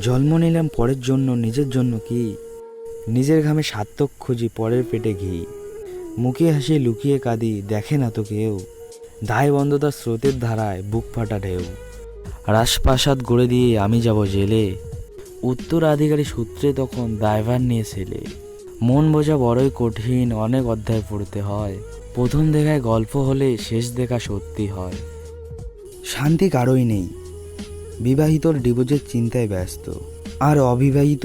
জন্ম নিলাম পরের জন্য, নিজের জন্য কি? নিজের ঘামে সার্থক খুঁজি, পরের পেটে ঘি। মুখে হাসি লুকিয়ে কাঁদি, দেখে না তো কেউ। দায়বন্ধতার স্রোতের ধারায় বুক ফাটা ঢেউ। রাজপ্রাসাদ গড়ে দিয়ে আমি যাব জেলে, উত্তরাধিকারী সূত্রে তখন দায়ভার নিয়ে ছেলে। মন বোঝা বড়ই কঠিন, অনেক অধ্যায় পড়তে হয়। প্রথম দেখায় গল্প হলে শেষ দেখা সত্যি হয়। শান্তি কারোই নেই, বিবাহিতর ডিভোর্সের চিন্তায় ব্যস্ত, আর অবিবাহিত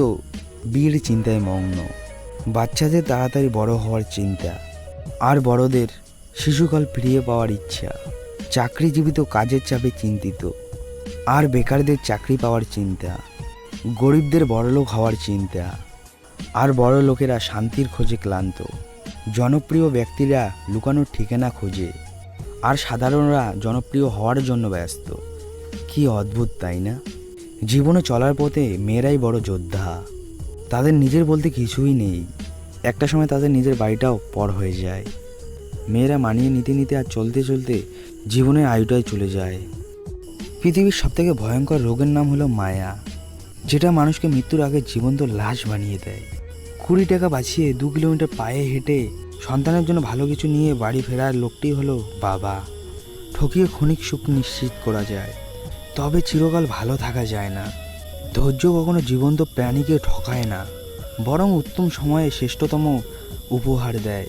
বিয়ের চিন্তায় মগ্ন। বাচ্চাদের তাড়াতাড়ি বড় হওয়ার চিন্তা, আর বড়দের শিশুকাল ফিরিয়ে পাওয়ার ইচ্ছা। চাকরিজীবী তো কাজের চাপে চিন্তিত, আর বেকারদের চাকরি পাওয়ার চিন্তা। গরিবদের বড়লোক হওয়ার চিন্তা, আর বড় লোকেরা শান্তির খোঁজে ক্লান্ত। জনপ্রিয় ব্যক্তিরা লুকানোর ঠিকানা খোঁজে, আর সাধারণরা জনপ্রিয় হওয়ার জন্য ব্যস্ত। কি অদ্ভুত, তাই না? জীবনে চলার পথে মেয়েরাই বড় যোদ্ধা। তাদের নিজের বলতে কিছুই নেই, একটা সময় তাদের নিজের বাড়িটাও পর হয়ে যায়। মেয়েরা মানিয়ে নিতে নিতে আর চলতে চলতে জীবনের আয়ুটাই চলে যায়। পৃথিবীর সবথেকে ভয়ঙ্কর রোগের নাম হলো মায়া, যেটা মানুষকে মৃত্যুর আগে জীবন্ত লাশ বানিয়ে দেয়। 20 টাকা বাঁচিয়ে 2 কিলোমিটার পায়ে হেঁটে সন্তানের জন্য ভালো কিছু নিয়ে বাড়ি ফেরার লোকটি হলো বাবা। ঠকিয়ে ক্ষণিক সুখ নিশ্চিত করা যায়, তবে চিরকাল ভালো থাকা যায় না। ধৈর্য কখনো জীবন্ত প্রাণীকে ঠকায় না, বরং উত্তম সময়ে শ্রেষ্ঠতম উপহার দেয়।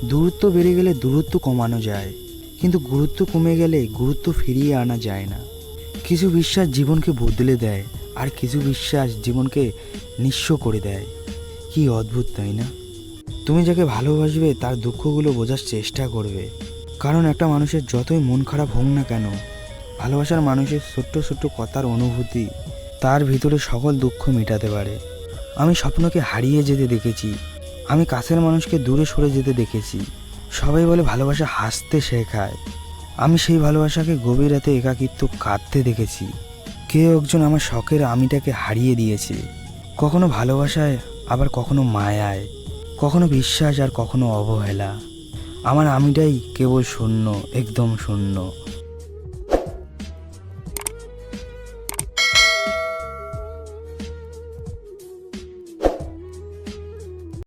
দূরত্ব বেড়ে গেলে দূরত্ব কমানো যায়, কিন্তু গুরুত্ব কমে গেলে গুরুত্ব ফিরিয়ে আনা যায় না। কিছু বিশ্বাস জীবনকে বদলে দেয়, আর কিছু বিশ্বাস জীবনকে নিঃস্ব করে দেয়। কি অদ্ভুত, তাই না? তুমি যাকে ভালোবাসবে তার দুঃখগুলো বোঝার চেষ্টা করবে, কারণ একটা মানুষের যতই মন খারাপ হোক না কেন, ভালোবাসার মানুষের ছোট্ট ছোট্ট কথার অনুভূতি তার ভিতরে সকল দুঃখ মেটাতে পারে। আমি স্বপ্নকে হারিয়ে যেতে দেখেছি, আমি কাছের মানুষকে দূরে সরে যেতে দেখেছি। সবাই বলে ভালোবাসা হাসতে শেখায়, আমি সেই ভালোবাসাকে গভীর রাতে একাকিত্ব কাঁদতে দেখেছি। কেউ একজন আমার শখের আমিটাকে হারিয়ে দিয়েছে, কখনো ভালোবাসায়, আবার কখনো মায়ায়, কখনো বিশ্বাস আর কখনো অবহেলা। আমার আমিটাই কেবল শূন্য, একদম শূন্য।